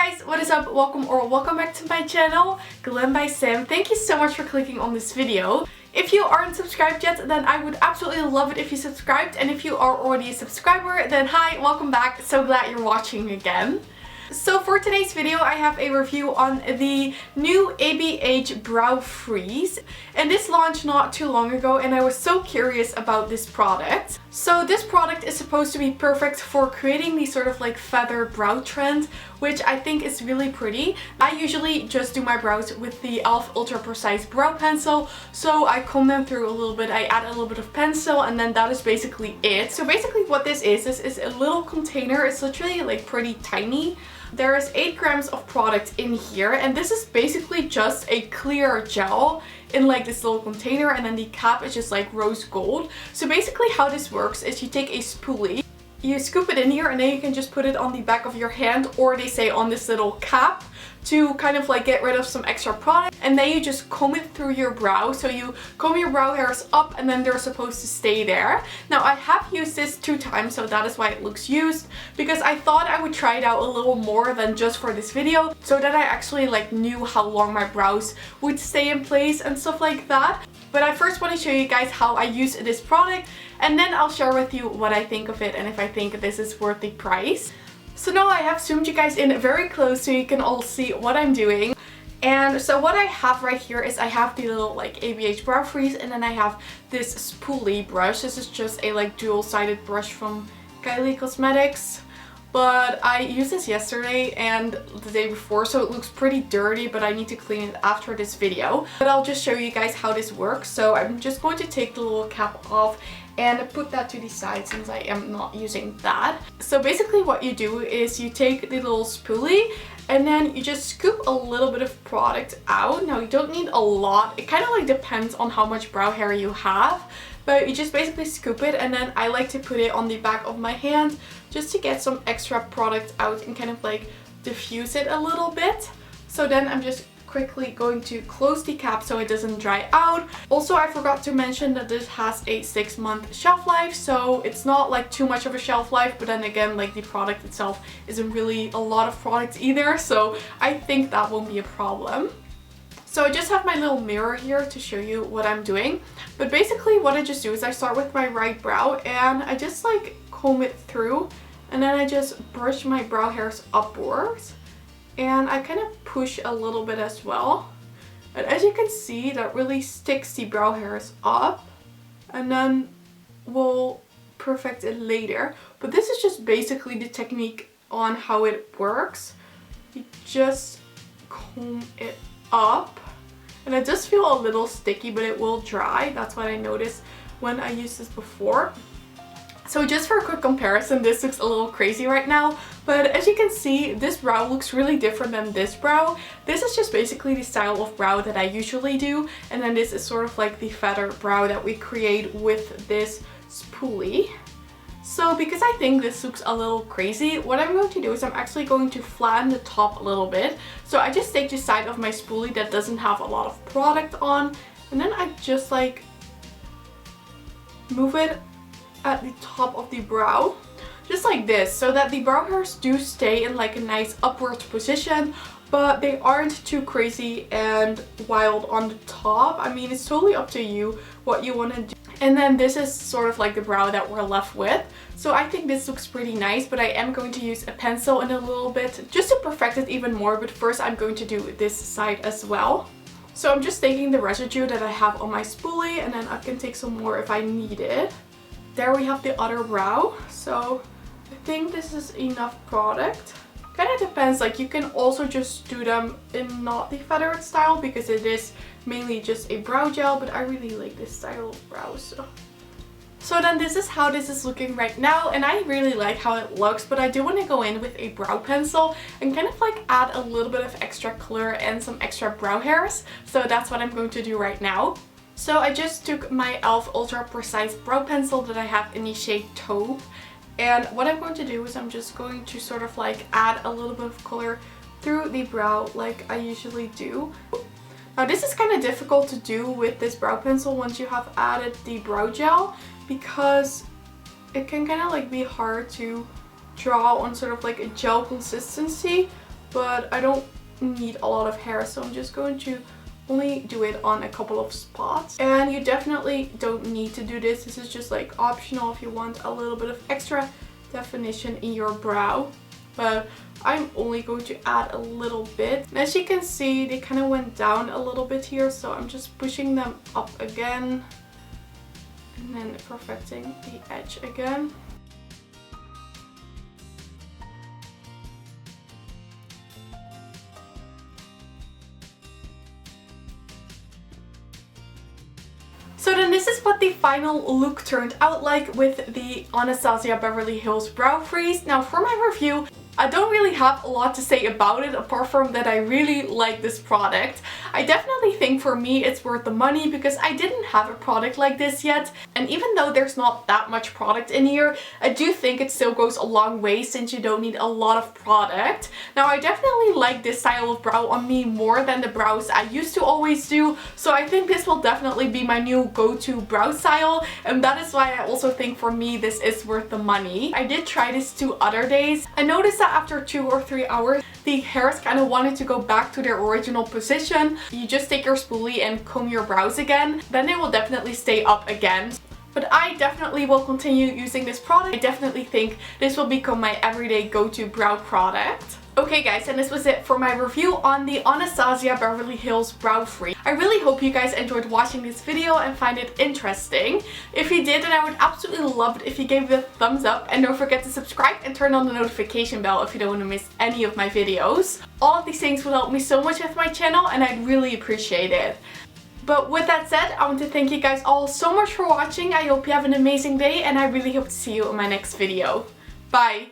guys, what is up? Welcome back to my channel, Glam by Sam. Thank you so much for clicking on this video. If you aren't subscribed yet, then I would absolutely love it if you subscribed, and if you are already a subscriber, then hi, welcome back. So glad you're watching again. So for today's video, I have a review on the new ABH Brow Freeze, and this launched not too long ago, and I was so curious about this product. So this product is supposed to be perfect for creating these sort of like feather brow trend, which I think is really pretty. I usually just do my brows with the e.l.f. Ultra Precise Brow Pencil, so I comb them through a little bit, I add a little bit of pencil, and then that is basically it. So basically what this is a little container. It's literally like pretty tiny. There is 8 grams of product in here, and this is basically just a clear gel in like this little container, and then the cap is just like rose gold. So basically how this works is you take a spoolie, you scoop it in here, and then you can just put it on the back of your hand, or they say on this little cap, to kind of like get rid of some extra product, and then you just comb it through your brow. So you comb your brow hairs up, and then they're supposed to stay there. Now I have used this 2 times, so that is why it looks used, because I thought I would try it out a little more than just for this video, so that I actually like knew how long my brows would stay in place and stuff like that. But I first want to show you guys how I use this product, and then I'll share with you what I think of it and if I think this is worth the price. So now I have zoomed you guys in very close so you can all see what I'm doing. And so what I have right here is I have the little like ABH Brow Freeze, and then I have this spoolie brush. This is just a like dual-sided brush from Kylie Cosmetics. But I used this yesterday and the day before, so it looks pretty dirty, but I need to clean it after this video. But I'll just show you guys how this works. So I'm just going to take the little cap off and put that to the side since I am not using that. So basically what you do is you take the little spoolie, and then you just scoop a little bit of product out. Now you don't need a lot. It kind of like depends on how much brow hair you have, but you just basically scoop it, and then I like to put it on the back of my hand just to get some extra product out and kind of like diffuse it a little bit. So then I'm just quickly going to close the cap so it doesn't dry out. Also, I forgot to mention that this has a 6-month shelf life, so it's not like too much of a shelf life, but then again, like the product itself isn't really a lot of product either, so I think that won't be a problem. So I just have my little mirror here to show you what I'm doing. But basically what I just do is I start with my right brow, and I just like comb it through, and then I just brush my brow hairs upwards, and I kind of push a little bit as well. And as you can see, that really sticks the brow hairs up, and then we'll perfect it later. But this is just basically the technique on how it works. You just comb it up, and it does feel a little sticky, but it will dry. That's what I noticed when I used this before. So just for a quick comparison, this looks a little crazy right now, but as you can see, this brow looks really different than this brow. This is just basically the style of brow that I usually do, and then this is sort of like the feather brow that we create with this spoolie. So because I think this looks a little crazy, what I'm going to do is I'm actually going to flatten the top a little bit. So I just take the side of my spoolie that doesn't have a lot of product on, and then I just like move it at the top of the brow, just like this, so that the brow hairs do stay in like a nice upward position, but they aren't too crazy and wild on the top. I mean, it's totally up to you what you want to do. And then this is sort of like the brow that we're left with. So I think this looks pretty nice, but I am going to use a pencil in a little bit just to perfect it even more. But first I'm going to do this side as well. So I'm just taking the residue that I have on my spoolie, and then I can take some more if I need it. There we have the other brow. So I think this is enough product. Kind of depends, like you can also just do them in not the feathered style because it is mainly just a brow gel, but I really like this style of brows. So then this is how this is looking right now, and I really like how it looks, but I do want to go in with a brow pencil and kind of like add a little bit of extra color and some extra brow hairs. So that's what I'm going to do right now. So I just took my e.l.f. Ultra Precise Brow Pencil that I have in the shade Taupe, and what I'm going to do is I'm just going to sort of like add a little bit of color through the brow like I usually do. Now this is kind of difficult to do with this brow pencil once you have added the brow gel, because it can kind of like be hard to draw on sort of like a gel consistency, but I don't need a lot of hair, so I'm just going to only do it on a couple of spots. And you definitely don't need to do this. This is just like optional if you want a little bit of extra definition in your brow. But I'm only going to add a little bit. And as you can see, they kind of went down a little bit here, so I'm just pushing them up again and then perfecting the edge again. So then this is what the final look turned out like with the Anastasia Beverly Hills Brow Freeze. Now for my review, I don't really have a lot to say about it apart from that I really like this product. I definitely think for me it's worth the money because I didn't have a product like this yet. And even though there's not that much product in here, I do think it still goes a long way since you don't need a lot of product. Now I definitely like this style of brow on me more than the brows I used to always do. So I think this will definitely be my new go-to brow style. And that is why I also think for me this is worth the money. I did try this 2 other days. I noticed that after 2 or 3 hours, the hairs kind of wanted to go back to their original position. You just take your spoolie and comb your brows again, then they will definitely stay up again. But I definitely will continue using this product. I definitely think this will become my everyday go-to brow product. Okay guys, and this was it for my review on the Anastasia Beverly Hills Brow Freeze. I really hope you guys enjoyed watching this video and find it interesting. If you did, then I would absolutely love it if you gave it a thumbs up, and don't forget to subscribe and turn on the notification bell if you don't want to miss any of my videos. All of these things will help me so much with my channel and I'd really appreciate it. But with that said, I want to thank you guys all so much for watching. I hope you have an amazing day and I really hope to see you in my next video. Bye!